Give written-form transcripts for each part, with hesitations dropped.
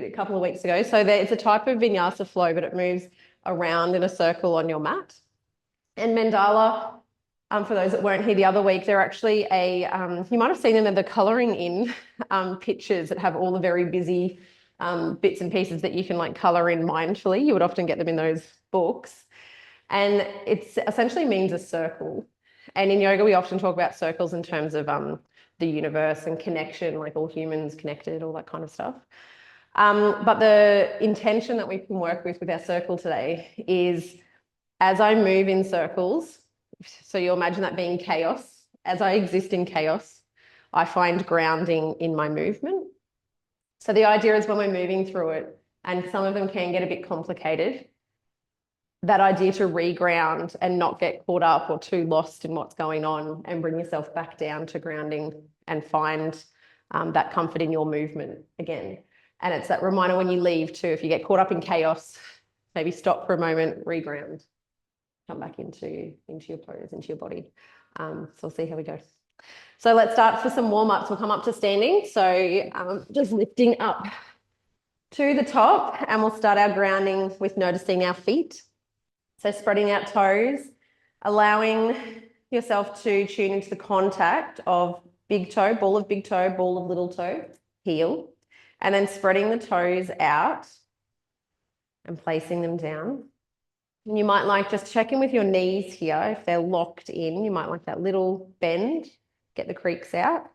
a couple of weeks ago. So it's a type of Vinyasa flow, but it moves around in a circle on your mat. And Mandala, for those that weren't here the other week, they're actually you might have seen them in the colouring in pictures that have all the very busy bits and pieces that you can like colour in mindfully. You would often get them in those books. And it essentially means a circle. And in yoga, we often talk about circles in terms of the universe and connection, like all humans connected, all that kind of stuff. But the intention that we can work with our circle today is as I move in circles, so you imagine that being chaos, as I exist in chaos, I find grounding in my movement. So the idea is when we're moving through it, and some of them can get a bit complicated, that idea to reground and not get caught up or too lost in what's going on and bring yourself back down to grounding and find that comfort in your movement again. And it's that reminder when you leave too, if you get caught up in chaos, maybe stop for a moment, reground, come back into your pose, into your body. So we'll see how we go. So let's start for some warm-ups. We'll come up to standing. So just lifting up to the top, and we'll start our grounding with noticing our feet. So spreading out toes, allowing yourself to tune into the contact of big toe, ball of little toe, heel, and then spreading the toes out and placing them down. And you might like just check in with your knees here. If they're locked in, you might like that little bend, get the creaks out.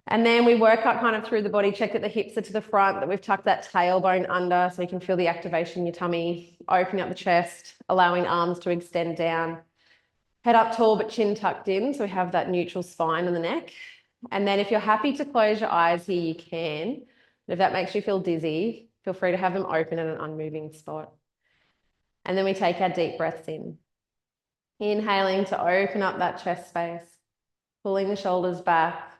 And then we work up kind of through the body, check that the hips are to the front, that we've tucked that tailbone under so you can feel the activation in your tummy, opening up the chest, allowing arms to extend down. Head up tall but chin tucked in, so we have that neutral spine in the neck. And then if you're happy to close your eyes here, you can. But if that makes you feel dizzy, feel free to have them open in an unmoving spot. And then we take our deep breaths in. Inhaling to open up that chest space, pulling the shoulders back,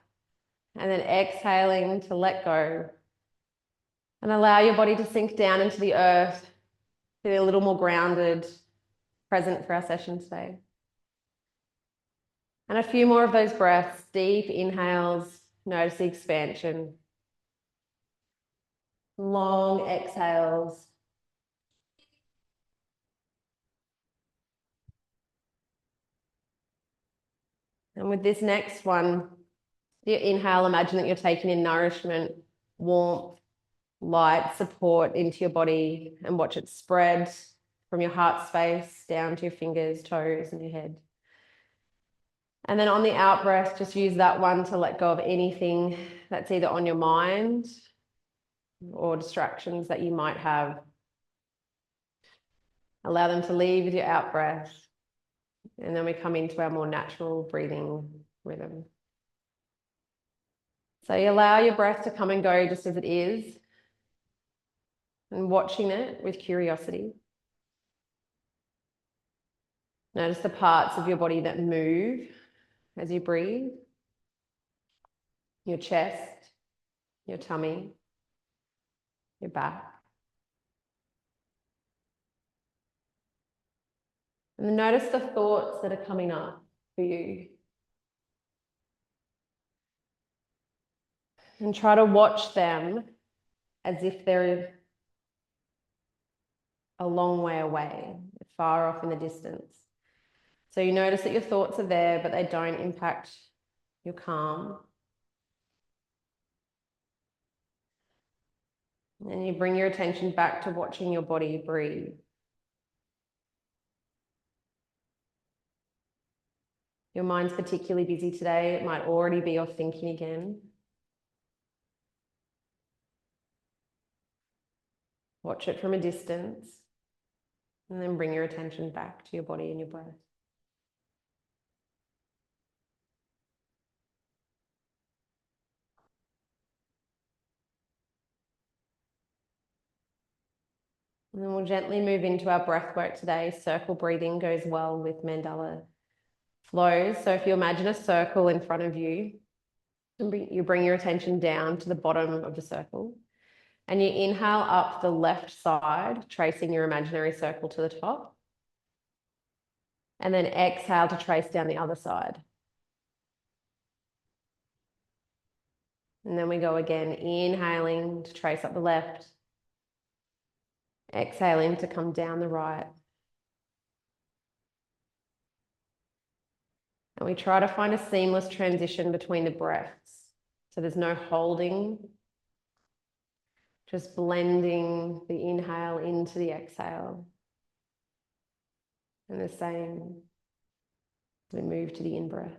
and then exhaling to let go and allow your body to sink down into the earth, feel a little more grounded, present for our session today. And a few more of those breaths, deep inhales, notice the expansion. Long exhales. And with this next one, you inhale, imagine that you're taking in nourishment, warmth, light, support into your body, and watch it spread from your heart space down to your fingers, toes, and your head. And then on the out breath, just use that one to let go of anything that's either on your mind or distractions that you might have. Allow them to leave with your out breath. And then we come into our more natural breathing rhythm. So you allow your breath to come and go just as it is, and watching it with curiosity. Notice the parts of your body that move as you breathe. Your chest, your tummy, your back. And then notice the thoughts that are coming up for you. And try to watch them as if they're a long way away, far off in the distance. So you notice that your thoughts are there, but they don't impact your calm. And you bring your attention back to watching your body breathe. Your mind's particularly busy today. It might already be off thinking again. Watch it from a distance, and then bring your attention back to your body and your breath. And then we'll gently move into our breath work today. Circle breathing goes well with Mandala flows. So if you imagine a circle in front of you, you bring your attention down to the bottom of the circle. And you inhale up the left side, tracing your imaginary circle to the top. And then exhale to trace down the other side. And then we go again, inhaling to trace up the left, Exhaling to come down the right. And we try to find a seamless transition between the breaths. So there's no holding, just blending the inhale into the exhale. And the same, we move to the in-breath.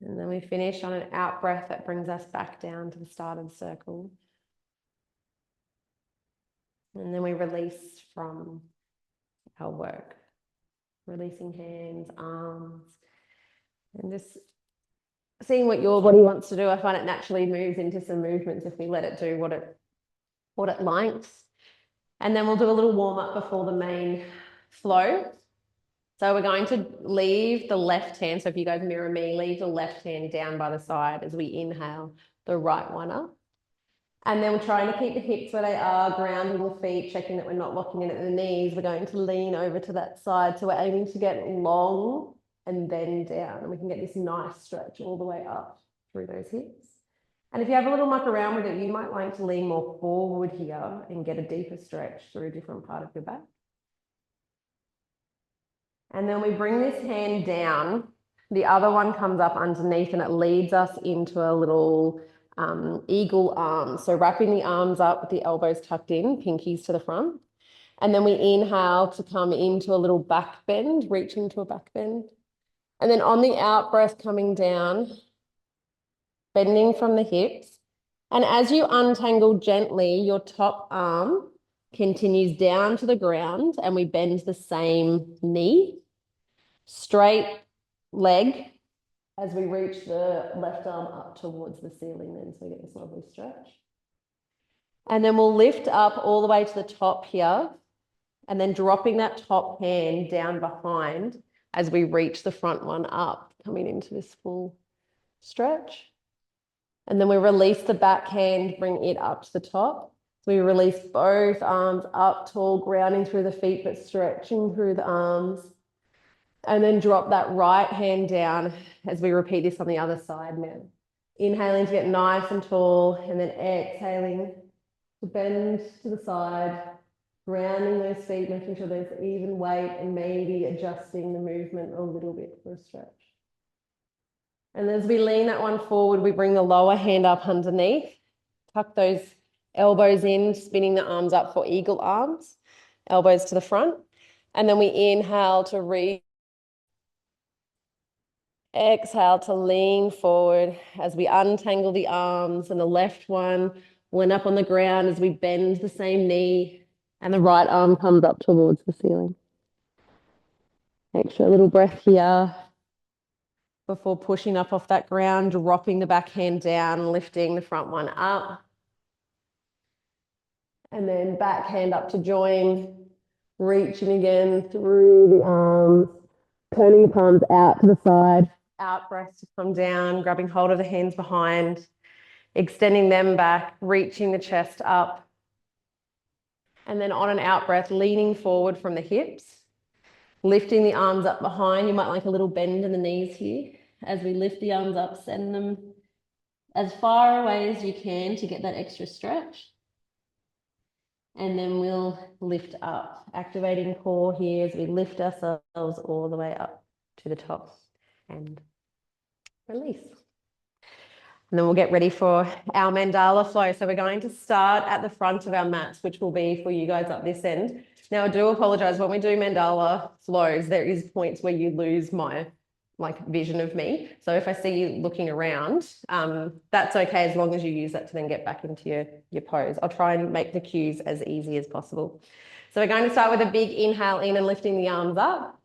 And then we finish on an out breath that brings us back down to the start of the circle. And then we release from our work, releasing hands, arms, and just seeing what your body wants to do. I find it naturally moves into some movements if we let it do what it likes. And then we'll do a little warm up before the main flow. So we're going to leave the left hand. So if you guys mirror me, leave the left hand down by the side as we inhale, the right one up. And then we're trying to keep the hips where they are, grounding the feet, checking that we're not locking in at the knees. We're going to lean over to that side. So we're aiming to get long and then down. And we can get this nice stretch all the way up through those hips. And if you have a little muck around with it, you might like to lean more forward here and get a deeper stretch through a different part of your back. And then we bring this hand down. The other one comes up underneath and it leads us into a little eagle arm. So wrapping the arms up with the elbows tucked in, pinkies to the front. And then we inhale to come into a little back bend, reaching to a back bend. And then on the out breath coming down, bending from the hips. And as you untangle gently, your top arm continues down to the ground and we bend the same knee. Straight leg as we reach the left arm up towards the ceiling then, so we get this lovely stretch. And then we'll lift up all the way to the top here and then dropping that top hand down behind as we reach the front one up, coming into this full stretch. And then we release the back hand, bring it up to the top. So we release both arms up tall, grounding through the feet, but stretching through the arms. And then drop that right hand down as we repeat this on the other side now. Inhaling to get nice and tall, and then exhaling to bend to the side, grounding those feet, making sure there's even weight and maybe adjusting the movement a little bit for a stretch. And as we lean that one forward, we bring the lower hand up underneath, tuck those elbows in, spinning the arms up for eagle arms, elbows to the front. And then we inhale to reach. Exhale to lean forward as we untangle the arms, and the left one went up on the ground as we bend the same knee and the right arm comes up towards the ceiling. Extra little breath here before pushing up off that ground, dropping the back hand down, lifting the front one up. And then back hand up to join, reaching again through the arms, turning the palms out to the side. Out breath to come down, grabbing hold of the hands behind, extending them back, reaching the chest up. And then on an out breath, leaning forward from the hips, lifting the arms up behind. You might like a little bend in the knees here. As we lift the arms up, send them as far away as you can to get that extra stretch. And then we'll lift up, activating core here as we lift ourselves all the way up to the top and release. And then we'll get ready for our mandala flow. So we're going to start at the front of our mats, which will be for you guys up this end. Now I do apologize, when we do mandala flows, there is points where you lose my vision of me. So if I see you looking around, that's okay as long as you use that to then get back into your pose. I'll try and make the cues as easy as possible. So we're going to start with a big inhale in and lifting the arms up.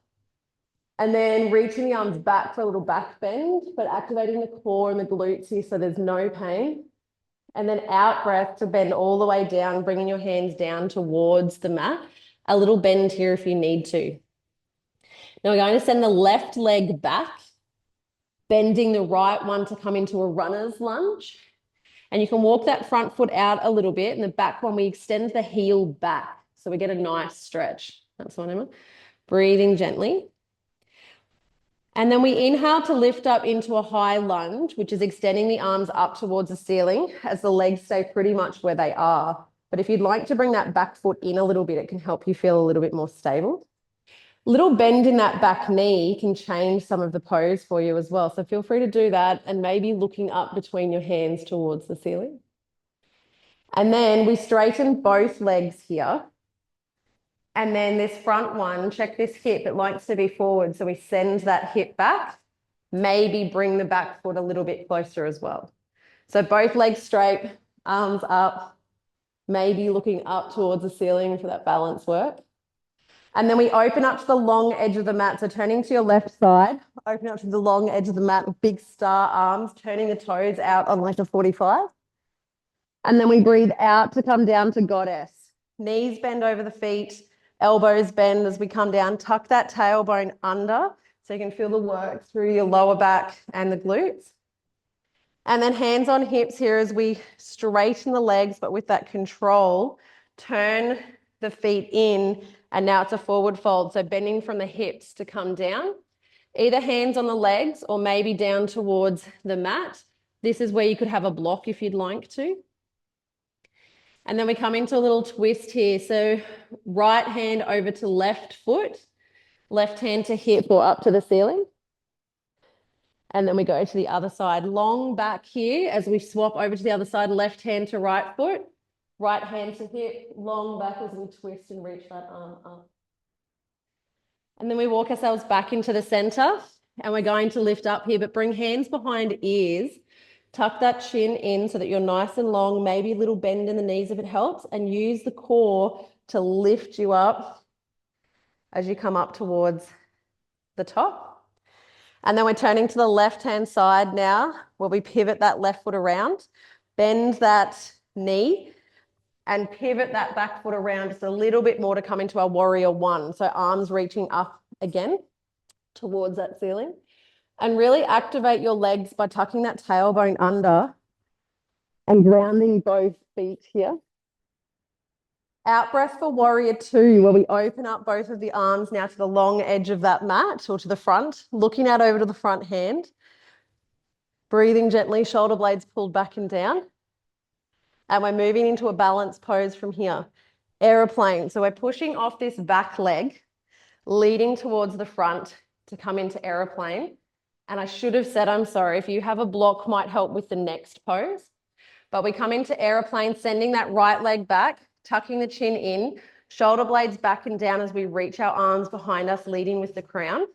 And then reaching the arms back for a little back bend, but activating the core and the glutes here so there's no pain. And then out breath to bend all the way down, bringing your hands down towards the mat. A little bend here if you need to. Now we're going to send the left leg back bending the right one to come into a runner's lunge. And you can walk that front foot out a little bit, and the back one, we extend the heel back. So we get a nice stretch. That's what I'm breathing gently. And then we inhale to lift up into a high lunge, which is extending the arms up towards the ceiling as the legs stay pretty much where they are. But if you'd like to bring that back foot in a little bit, it can help you feel a little bit more stable. Little bend in that back knee can change some of the pose for you as well. So feel free to do that and maybe looking up between your hands towards the ceiling. And then we straighten both legs here. And then this front one, check this hip, it likes to be forward. So we send that hip back, maybe bring the back foot a little bit closer as well. So both legs straight, arms up, maybe looking up towards the ceiling for that balance work. And then we open up to the long edge of the mat. So turning to your left side, open up to the long edge of the mat, big star arms, turning the toes out on like a 45. And then we breathe out to come down to goddess. Knees bend over the feet, elbows bend as we come down. Tuck that tailbone under so you can feel the work through your lower back and the glutes. And then hands on hips here as we straighten the legs, but with that control, turn the feet in, and now it's a forward fold. So bending from the hips to come down, either hands on the legs or maybe down towards the mat. This is where you could have a block if you'd like to. And then we come into a little twist here. So right hand over to left foot, left hand to hip or up to the ceiling. And then we go to the other side, long back here as we swap over to the other side, left hand to right foot, right hand to hip, long back as we twist and reach that arm up. And then we walk ourselves back into the center, and we're going to lift up here, but bring hands behind ears. Tuck that chin in so that you're nice and long, maybe a little bend in the knees if it helps, and use the core to lift you up as you come up towards the top. And then we're turning to the left-hand side now, where we pivot that left foot around, bend that knee, and pivot that back foot around just a little bit more to come into our warrior one. So arms reaching up again towards that ceiling. And really activate your legs by tucking that tailbone under and grounding both feet here. Out breath for warrior two, where we open up both of the arms now to the long edge of that mat or to the front, looking out over to the front hand. Breathing gently, shoulder blades pulled back and down. And we're moving into a balanced pose from here. Aeroplane. So we're pushing off this back leg, leading towards the front to come into aeroplane. And I should have said, I'm sorry, if you have a block, might help with the next pose. But we come into aeroplane, sending that right leg back, tucking the chin in, shoulder blades back and down as we reach our arms behind us, leading with the crown.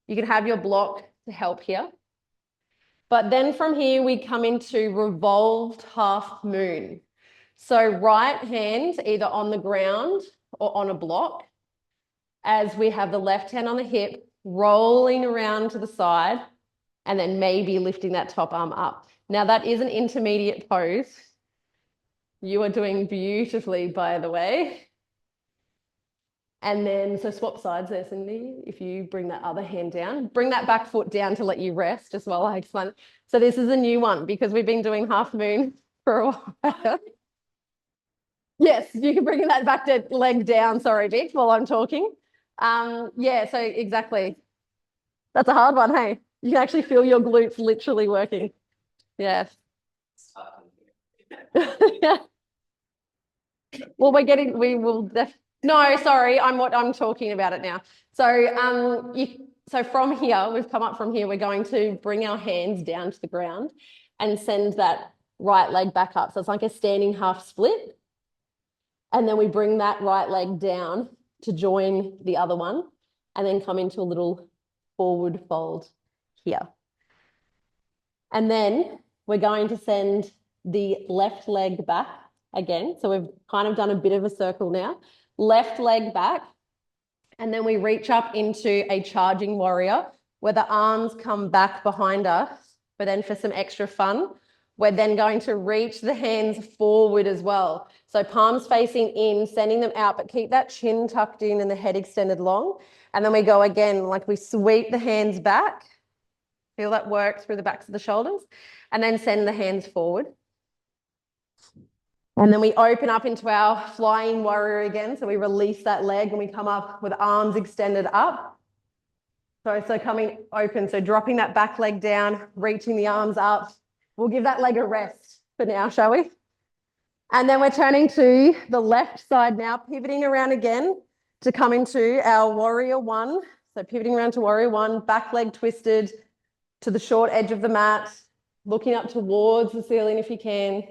You can have your block to help here. But then from here, we come into revolved half moon. So right hand either on the ground or on a block, as we have the left hand on the hip, rolling around to the side, and then maybe lifting that top arm up. Now that is an intermediate pose. You are doing beautifully, by the way. And then, so swap sides there, Cindy. If you bring that other hand down, bring that back foot down to let you rest just while I explain it. So this is a new one because we've been doing half moon for a while. Yes, you can bring that back leg down, sorry, Vic, while I'm talking. Yeah, so exactly. That's a hard one, hey? You can actually feel your glutes literally working. Yes. Well, we will no, sorry, I'm talking about it now. So so from here, we've come up from here, we're going to bring our hands down to the ground and send that right leg back up. So it's like a standing half split. And then we bring that right leg down to join the other one and then come into a little forward fold here. And then we're going to send the left leg back again. So we've kind of done a bit of a circle now. Left leg back. And then we reach up into a charging warrior where the arms come back behind us. But then for some extra fun, we're then going to reach the hands forward as well. So palms facing in, sending them out, but keep that chin tucked in and the head extended long. And then we go again, like we sweep the hands back Feel that work through the backs of the shoulders, and then send the hands forward. And then we open up into our flying warrior again. So we release that leg and we come up with arms extended up. So coming open, so dropping that back leg down, reaching the arms up. We'll give that leg a rest for now, shall we? And then we're turning to the left side now, pivoting around again to come into our warrior one. So pivoting around to warrior one, back leg twisted to the short edge of the mat, looking up towards the ceiling if you can.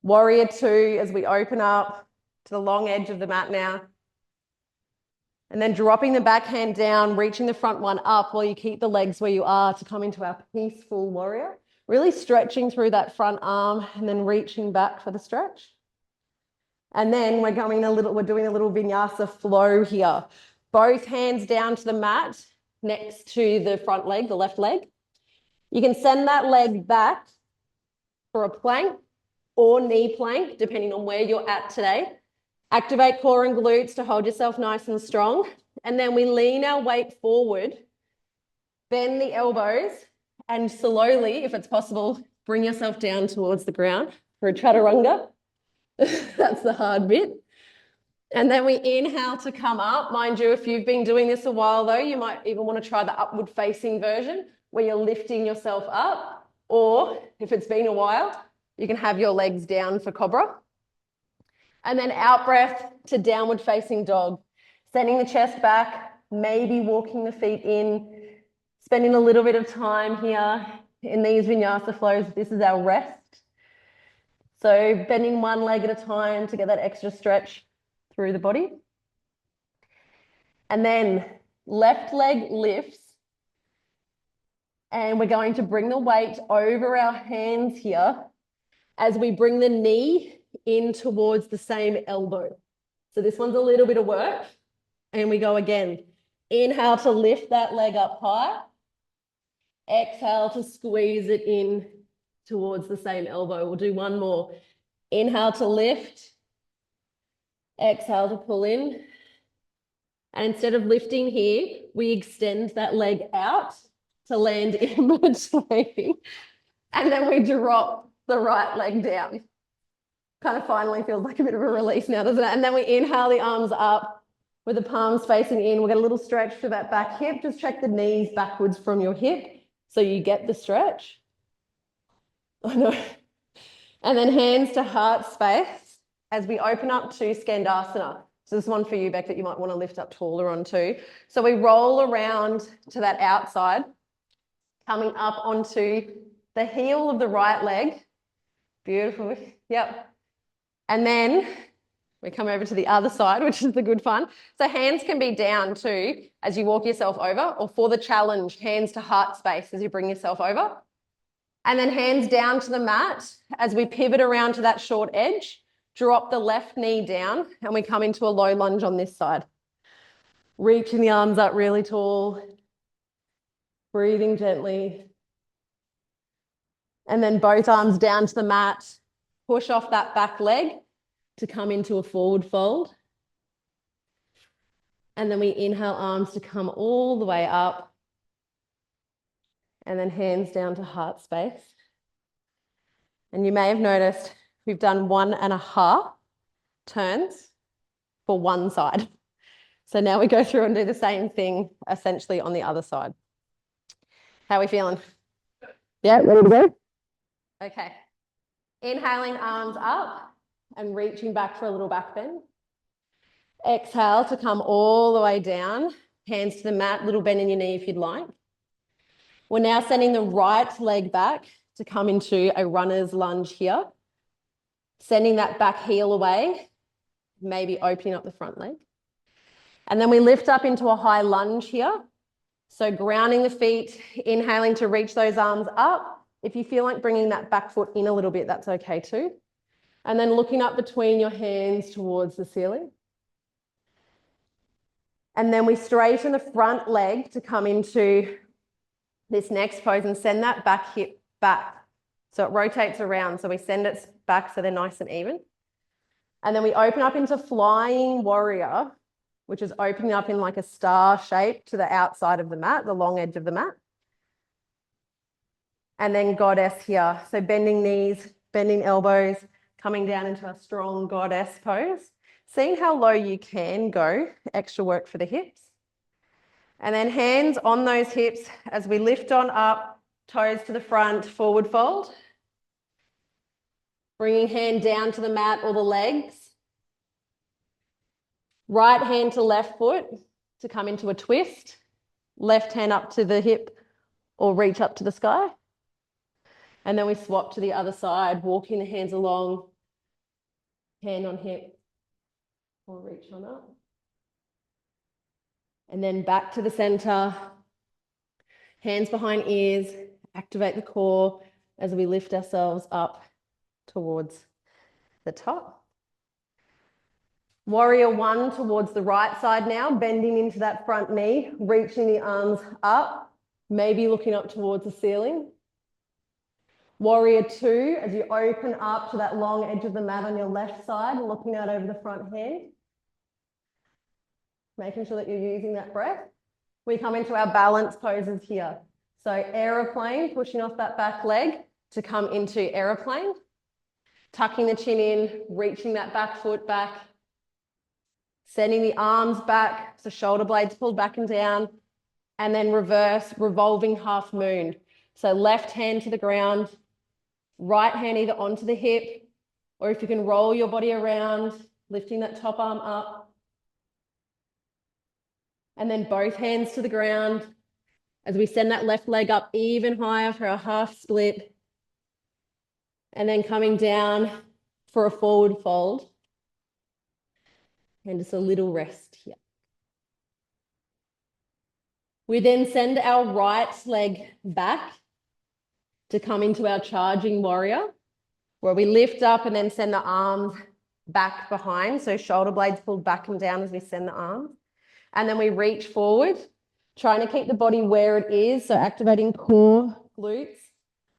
Warrior two as we open up to the long edge of the mat now. And then dropping the backhand down, reaching the front one up while you keep the legs where you are to come into our peaceful warrior. Really stretching through that front arm and then reaching back for the stretch. And then we're doing a little vinyasa flow here. Both hands down to the mat next to the front leg, the left leg. You can send that leg back for a plank or knee plank, depending on where you're at today. Activate core and glutes to hold yourself nice and strong. And then we lean our weight forward, bend the elbows, and slowly, if it's possible, bring yourself down towards the ground for a chaturanga. That's the hard bit. And then we inhale to come up. Mind you, if you've been doing this a while though, you might even want to try the upward facing version where you're lifting yourself up. Or if it's been a while, you can have your legs down for cobra. And then out breath to downward facing dog. Sending the chest back, maybe walking the feet in, spending a little bit of time here in these vinyasa flows. This is our rest. So bending one leg at a time to get that extra stretch through the body. And then left leg lifts. And we're going to bring the weight over our hands here as we bring the knee in towards the same elbow. So this one's a little bit of work. And we go again. Inhale to lift that leg up high. Exhale to squeeze it in towards the same elbow. We'll do one more. Inhale to lift. Exhale to pull in. And instead of lifting here, we extend that leg out to land in between. And then we drop the right leg down. Kind of finally feels like a bit of a release now, doesn't it? And then we inhale the arms up with the palms facing in. We'll get a little stretch to that back hip. Just check the knees backwards from your hip so you get the stretch. I know. And then hands to heart space as we open up to Skandasana. So this is one for you, Beck, that you might want to lift up taller on too. So we roll around to that outside, coming up onto the heel of the right leg. Beautiful. Yep. And then we come over to the other side, which is the good fun. So hands can be down too as you walk yourself over, or for the challenge, hands to heart space as you bring yourself over. And then hands down to the mat as we pivot around to that short edge, drop the left knee down, and we come into a low lunge on this side. Reaching the arms up really tall, breathing gently. And then both arms down to the mat, push off that back leg to come into a forward fold. And then we inhale arms to come all the way up. And then hands down to heart space. And you may have noticed we've done 1.5 turns for one side. So now we go through and do the same thing essentially on the other side. How are we feeling? Yeah, ready to go? Okay. Inhaling arms up and reaching back for a little back bend. Exhale to come all the way down. Hands to the mat, little bend in your knee if you'd like. We're now sending the right leg back to come into a runner's lunge here. Sending that back heel away, maybe opening up the front leg. And then we lift up into a high lunge here. So grounding the feet, inhaling to reach those arms up. If you feel like bringing that back foot in a little bit, that's okay too. And then looking up between your hands towards the ceiling. And then we straighten the front leg to come into this next pose and send that back hip back. So it rotates around. So we send it back so they're nice and even. And then we open up into flying warrior, which is opening up in like a star shape to the outside of the mat, the long edge of the mat. And then goddess here. So bending knees, bending elbows, coming down into a strong goddess pose. Seeing how low you can go, extra work for the hips. And then hands on those hips as we lift on up, toes to the front, forward fold. Bringing hand down to the mat or the legs. Right hand to left foot to come into a twist. Left hand up to the hip or reach up to the sky. And then we swap to the other side, walking the hands along, hand on hip, or reach on up. And then back to the center, hands behind ears, activate the core as we lift ourselves up towards the top. Warrior one towards the right side now, bending into that front knee, reaching the arms up, maybe looking up towards the ceiling. Warrior two, as you open up to that long edge of the mat on your left side, looking out over the front hand. Making sure that you're using that breath. We come into our balance poses here. So aeroplane, pushing off that back leg to come into aeroplane. Tucking the chin in, reaching that back foot back. Sending the arms back, so shoulder blades pulled back and down. And then reverse, revolving half moon. So left hand to the ground, right hand either onto the hip, or if you can roll your body around, lifting that top arm up. And then both hands to the ground as we send that left leg up even higher for our half split. And then coming down for a forward fold. And just a little rest here. We then send our right leg back to come into our charging warrior, where we lift up and then send the arms back behind. So shoulder blades pulled back and down as we send the arms. And then we reach forward, trying to keep the body where it is. So activating core, glutes.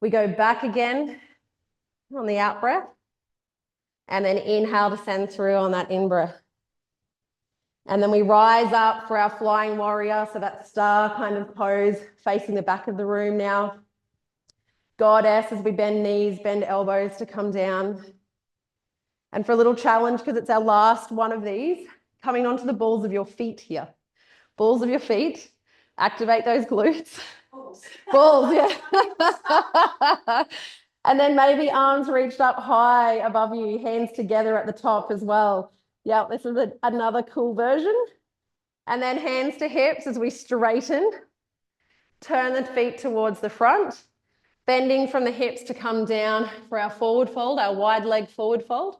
We go back again on the out breath. And then inhale to send through on that in breath. And then we rise up for our flying warrior. So that star kind of pose facing the back of the room now. Goddess as we bend knees, bend elbows to come down. And for a little challenge, because it's our last one of these, coming onto the balls of your feet here. Balls of your feet. Activate those glutes. Balls, yeah. And then maybe arms reached up high above you, hands together at the top as well. Yeah, this is another cool version. And then hands to hips as we straighten. Turn the feet towards the front. Bending from the hips to come down for our forward fold, our wide leg forward fold.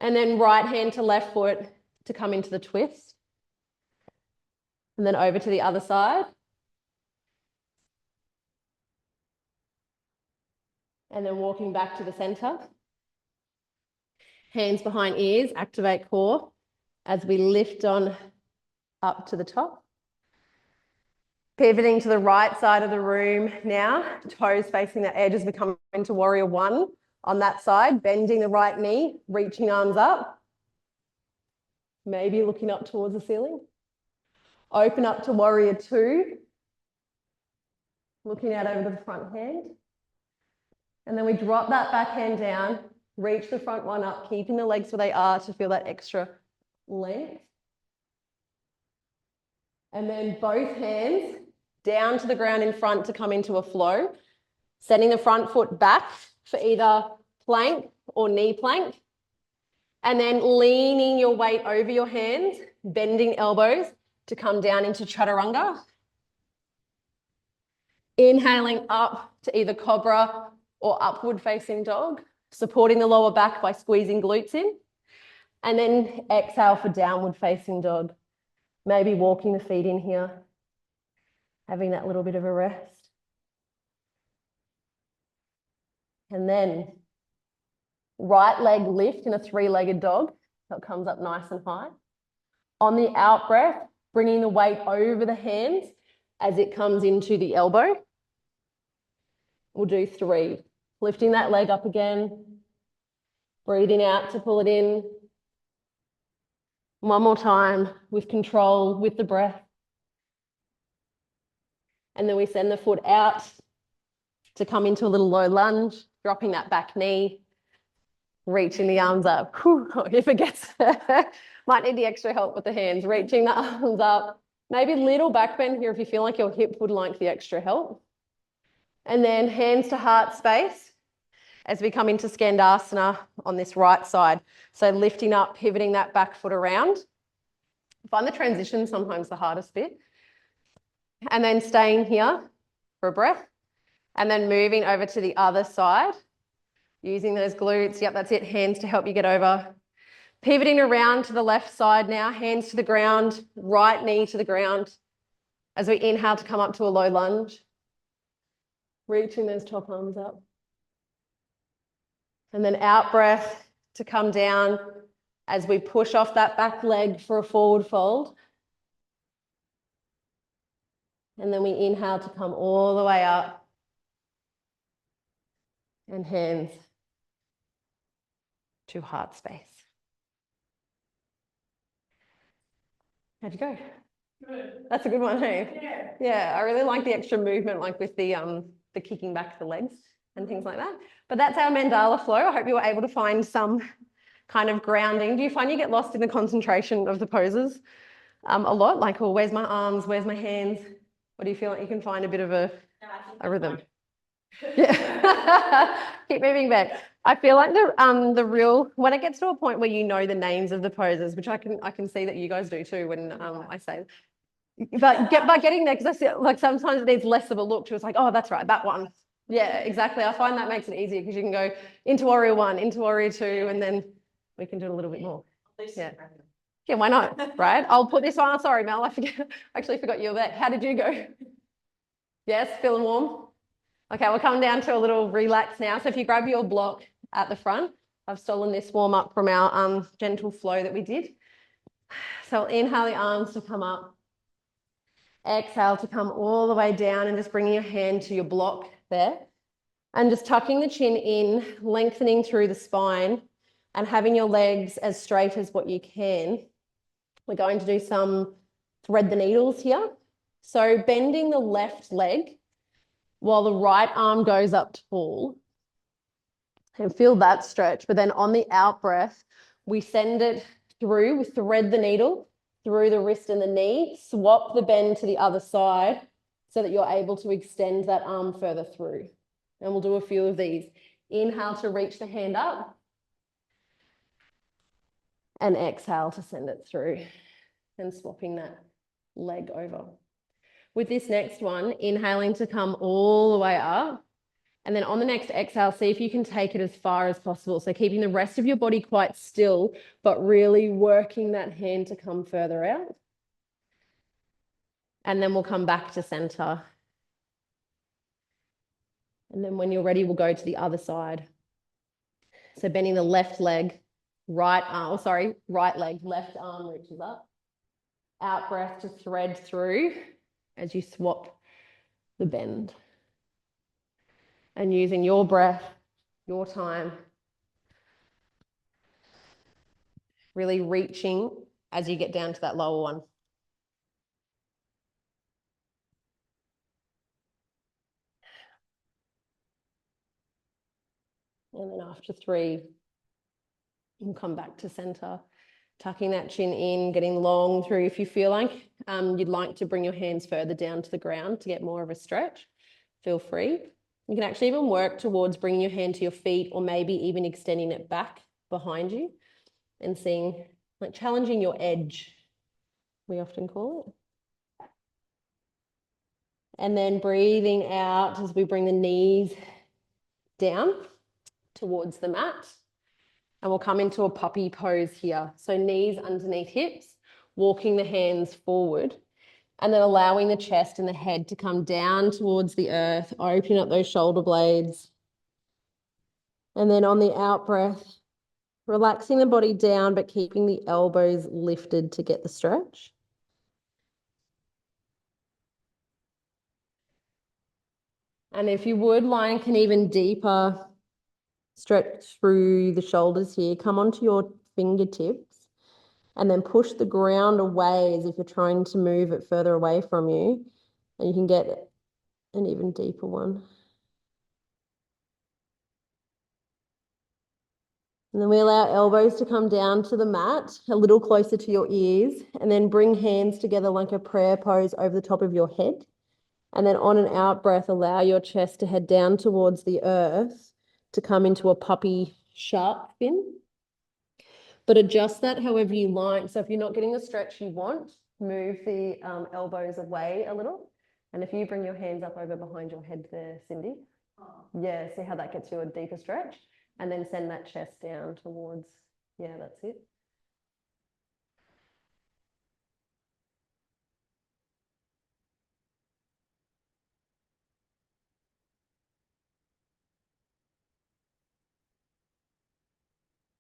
And then right hand to left foot to come into the twist. And then over to the other side. And then walking back to the center. Hands behind ears, activate core as we lift on up to the top. Pivoting to the right side of the room now, toes facing that edge as we come into warrior one on that side, bending the right knee, reaching arms up. Maybe looking up towards the ceiling. Open up to warrior two, looking out over the front hand. And then we drop that back hand down, reach the front one up, keeping the legs where they are to feel that extra length. And then both hands down to the ground in front to come into a flow, sending the front foot back for either plank or knee plank. And then leaning your weight over your hands, bending elbows to come down into chaturanga. Inhaling up to either cobra or upward facing dog, supporting the lower back by squeezing glutes in. And then exhale for downward facing dog. Maybe walking the feet in here, having that little bit of a rest. And then right leg lift in a three-legged dog. So it comes up nice and high. On the out breath, bringing the weight over the hands as it comes into the elbow. We'll do 3. Lifting that leg up again. Breathing out to pull it in. One more time with control, with the breath. And then we send the foot out to come into a little low lunge, dropping that back knee, reaching the arms up. Whew, if it gets there, might need the extra help with the hands, reaching the arms up. Maybe little back bend here if you feel like your hip would like the extra help. And then hands to heart space as we come into Skandasana on this right side. So lifting up, pivoting that back foot around. I find the transition sometimes the hardest bit. And then staying here for a breath. And then moving over to the other side. Using those glutes. Yep, that's it. Hands to help you get over. Pivoting around to the left side now. Hands to the ground. Right knee to the ground. As we inhale to come up to a low lunge. Reaching those top arms up. And then out breath to come down as we push off that back leg for a forward fold. And then we inhale to come all the way up. And hands to heart space. How'd you go? Good. That's a good one, hey? Yeah. Yeah, I really like the extra movement, like with the kicking back the legs and things like that. But that's our mandala flow. I hope you were able to find some kind of grounding. Do you find you get lost in the concentration of the poses a lot? Like, oh, where's my arms? Where's my hands? Or do you feel like you can find a bit of a rhythm? Yeah. Keep moving back. I feel like the real, when it gets to a point where you know the names of the poses, which I can see that you guys do too when I say, but getting there, because I feel like sometimes it needs less of a look to, it's like, oh, that's right, that one. Yeah, exactly. I find that makes it easier because you can go into warrior one, into warrior two, and then we can do it a little bit more. Yeah. Yeah, why not? Right? I'll put this on. Sorry, Mel, I actually forgot you were there. How did you go? Yes, feeling warm? Okay, we'll come down to a little relax now. So if you grab your block at the front, I've stolen this warm up from our gentle flow that we did. So I'll inhale the arms to come up. Exhale to come all the way down and just bringing your hand to your block there. And just tucking the chin in, lengthening through the spine and having your legs as straight as what you can. We're going to do some thread the needles here. So bending the left leg while the right arm goes up tall. And feel that stretch. But then on the out breath, we send it through, we thread the needle through the wrist and the knee, swap the bend to the other side so that you're able to extend that arm further through. And we'll do a few of these. Inhale to reach the hand up. And exhale to send it through. And swapping that leg over. With this next one, inhaling to come all the way up. And then on the next exhale, see if you can take it as far as possible. So keeping the rest of your body quite still, but really working that hand to come further out. And then we'll come back to center. And then when you're ready, we'll go to the other side. So bending the left leg, right leg, left arm reaches up. Out breath to thread through as you swap the bend. And using your breath, your time, really reaching as you get down to that lower one. And then after 3, you'll come back to center, tucking that chin in, getting long through. If you feel like you'd like to bring your hands further down to the ground to get more of a stretch, feel free. You can actually even work towards bringing your hand to your feet or maybe even extending it back behind you and seeing, like challenging your edge, we often call it. And then breathing out as we bring the knees down towards the mat. And we'll come into a puppy pose here. So knees underneath hips, walking the hands forward. And then allowing the chest and the head to come down towards the earth, opening up those shoulder blades. And then on the out breath, relaxing the body down, but keeping the elbows lifted to get the stretch. And if you would like an even deeper stretch through the shoulders here, come onto your fingertips. And then push the ground away as if you're trying to move it further away from you. And you can get an even deeper one. And then we allow elbows to come down to the mat, a little closer to your ears, and then bring hands together like a prayer pose over the top of your head. And then on an out breath, allow your chest to head down towards the earth to come into a puppy shark fin. But adjust that however you like. So if you're not getting the stretch you want, move the elbows away a little. And if you bring your hands up over behind your head there, Cindy. Yeah, see how that gets you a deeper stretch? And then send that chest down towards, yeah, that's it.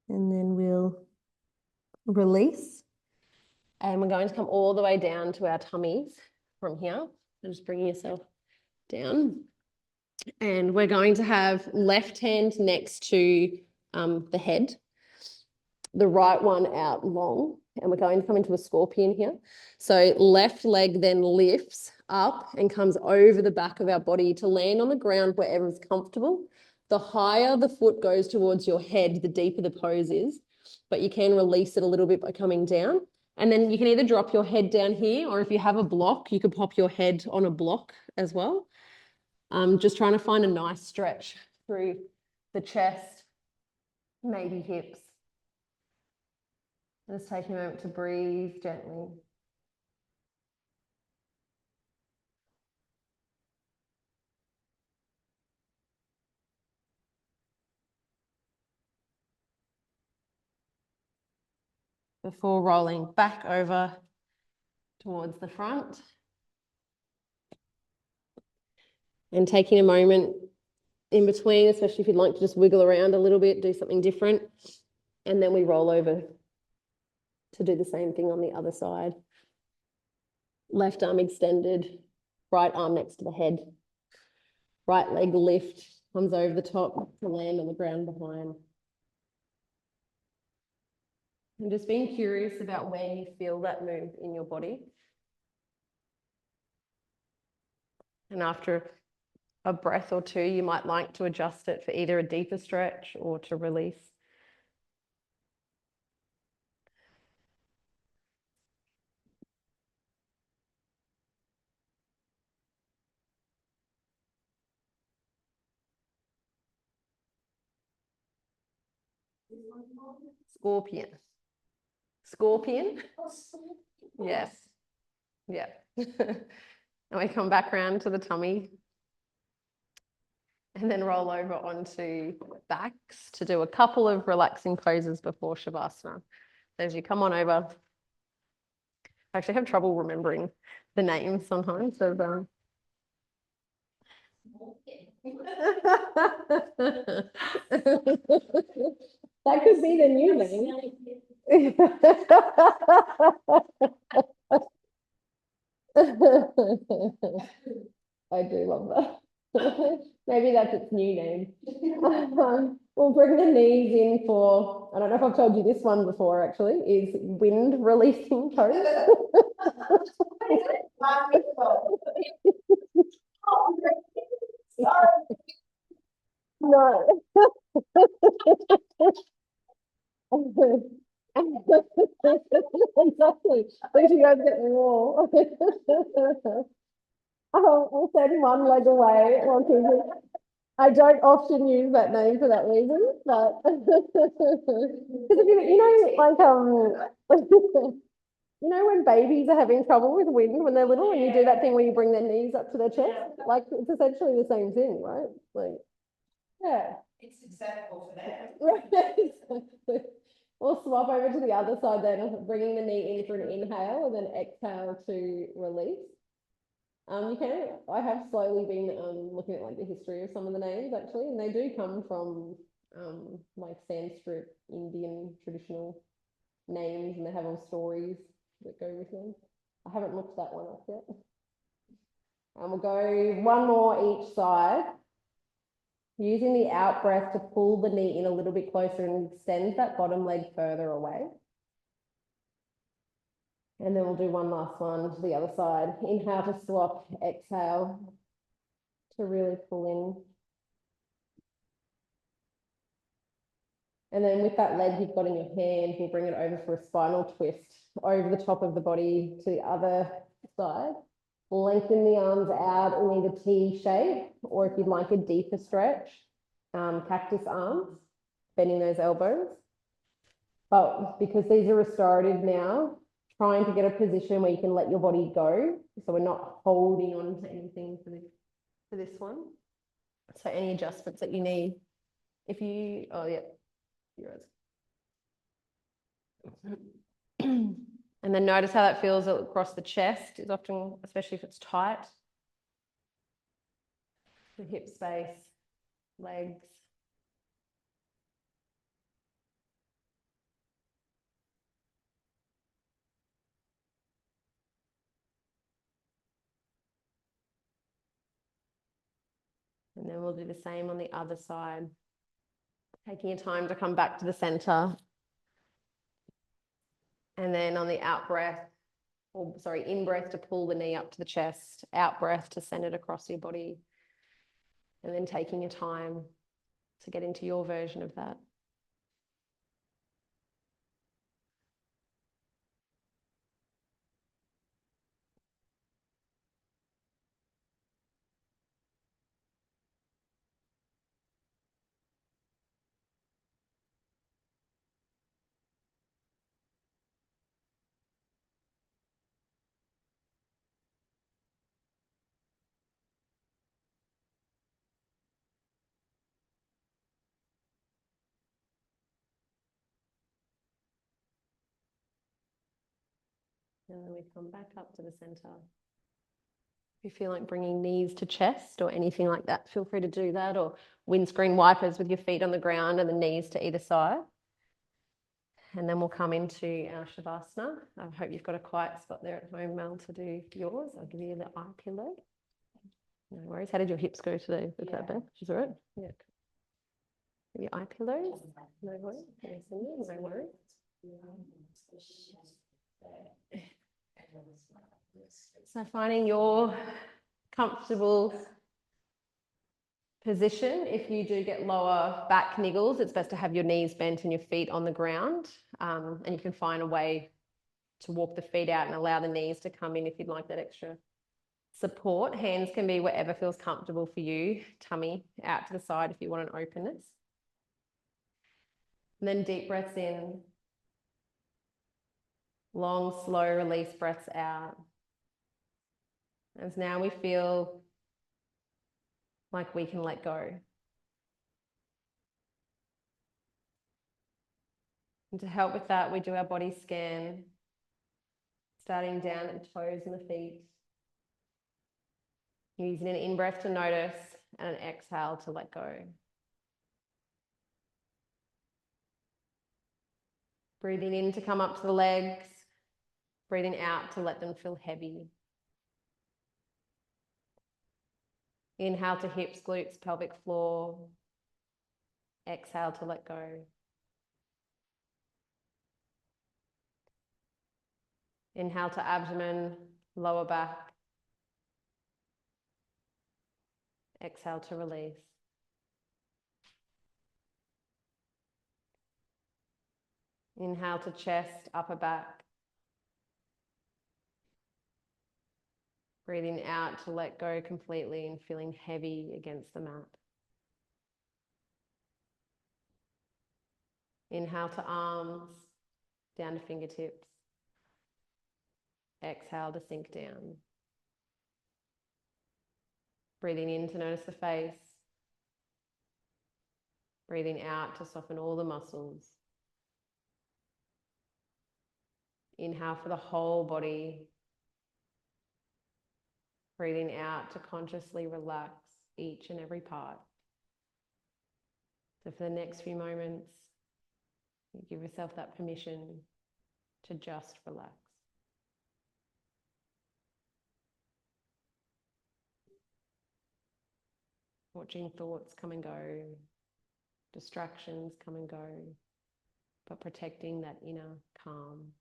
And then we'll release. And we're going to come all the way down to our tummies from here. So just bringing yourself down. And we're going to have left hand next to the head, the right one out long, and we're going to come into a scorpion here. So left leg then lifts up and comes over the back of our body to land on the ground wherever is comfortable. The higher the foot goes towards your head, the deeper the pose is, but you can release it a little bit by coming down. And then you can either drop your head down here, or if you have a block, you could pop your head on a block as well. Just trying to find a nice stretch through the chest, maybe hips. Just take a moment to breathe gently. Before rolling back over towards the front. And taking a moment in between, especially if you'd like to just wiggle around a little bit, do something different. And then we roll over to do the same thing on the other side. Left arm extended, right arm next to the head. Right leg lift, comes over the top to land on the ground behind. And just being curious about where you feel that move in your body. And after a breath or two, you might like to adjust it for either a deeper stretch or to release. Scorpion. Scorpion? Yes. Yeah. And we come back around to the tummy. And then roll over onto backs to do a couple of relaxing poses before Shavasana. So as you come on over, I actually have trouble remembering the names sometimes of that could be the new name. I do love that. Maybe that's its new name. We'll bring the knees in for, I don't know if I've told you this one before actually, is wind releasing pose. No. Exactly. Please you guys get more. I'll send one leg away. I don't often use that name for that reason, but because you know when babies are having trouble with wind when they're little, and you do that thing where you bring their knees up to their chest, like it's essentially the same thing, right? Like, yeah, it's acceptable for that. We'll swap over to the other side then, bringing the knee in for an inhale and then exhale to release. I have slowly been looking at like the history of some of the names actually, and they do come from like Sanskrit Indian traditional names, and they have all stories that go with them. I haven't looked that one up yet. And we'll go one more each side. Using the out breath to pull the knee in a little bit closer and extend that bottom leg further away. And then we'll do one last one to the other side. Inhale to swap, exhale to really pull in. And then with that leg you've got in your hand, we'll bring it over for a spinal twist over the top of the body to the other side. Lengthen the arms out in either T shape, or if you'd like a deeper stretch, cactus arms, bending those elbows. But because these are restorative now, trying to get a position where you can let your body go. So we're not holding on to anything for this one. So any adjustments that you need. If you, oh yeah, yours. And then notice how that feels across the chest is often, especially if it's tight. The hip space, legs. And then we'll do the same on the other side. Taking your time to come back to the center. And then on the out breath, or sorry, in breath to pull the knee up to the chest, out breath to send it across your body. And then taking your time to get into your version of that. And then we come back up to the center. If you feel like bringing knees to chest or anything like that, feel free to do that, or windscreen wipers with your feet on the ground and the knees to either side. And then we'll come into our Shavasana. I hope you've got a quiet spot there at home, Mel, to do yours. I'll give you the eye pillow. No worries. How did your hips go today with that, Beth? She's all right? Yeah. Your eye pillows? No worries. No worries. So finding your comfortable position. If you do get lower back niggles, it's best to have your knees bent and your feet on the ground. And you can find a way to walk the feet out and allow the knees to come in if you'd like that extra support. Hands can be wherever feels comfortable for you. Tummy out to the side if you want an openness. And then deep breaths in. Long, slow release breaths out. As now we feel like we can let go. And to help with that, we do our body scan, starting down at the toes and the feet. Using an in-breath to notice and an exhale to let go. Breathing in to come up to the legs, breathing out to let them feel heavy. Inhale to hips, glutes, pelvic floor. Exhale to let go. Inhale to abdomen, lower back. Exhale to release. Inhale to chest, upper back. Breathing out to let go completely and feeling heavy against the mat. Inhale to arms, down to fingertips. Exhale to sink down. Breathing in to notice the face. Breathing out to soften all the muscles. Inhale for the whole body. Breathing out to consciously relax each and every part. So for the next few moments, you give yourself that permission to just relax. Watching thoughts come and go, distractions come and go, but protecting that inner calm.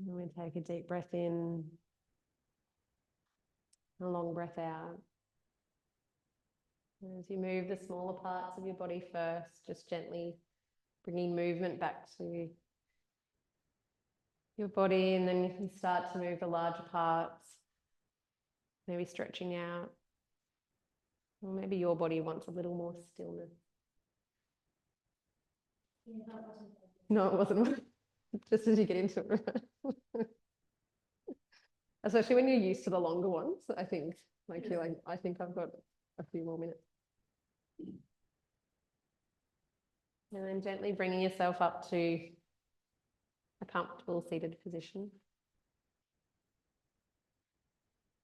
And we take a deep breath in, a long breath out. And as you move the smaller parts of your body first, just gently bringing movement back to your body, and then you can start to move the larger parts, maybe stretching out. Or maybe your body wants a little more stillness. No, it wasn't. Just as you get into it. Especially when you're used to the longer ones, I think. Like you're like, I think I've got a few more minutes. And then gently bringing yourself up to a comfortable seated position.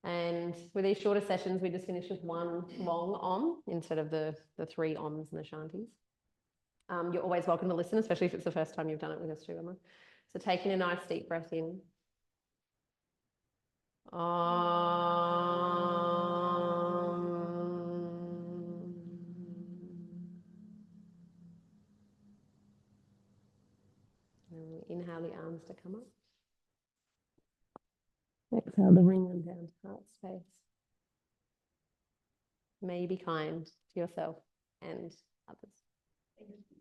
And with these shorter sessions, we just finish with one long om instead of the 3 oms and the shanties. You're always welcome to listen, especially if it's the first time you've done it with us too, Emma. So taking a nice deep breath in. And inhale the arms to come up. Exhale to bring them down to heart space. May you be kind to yourself and others.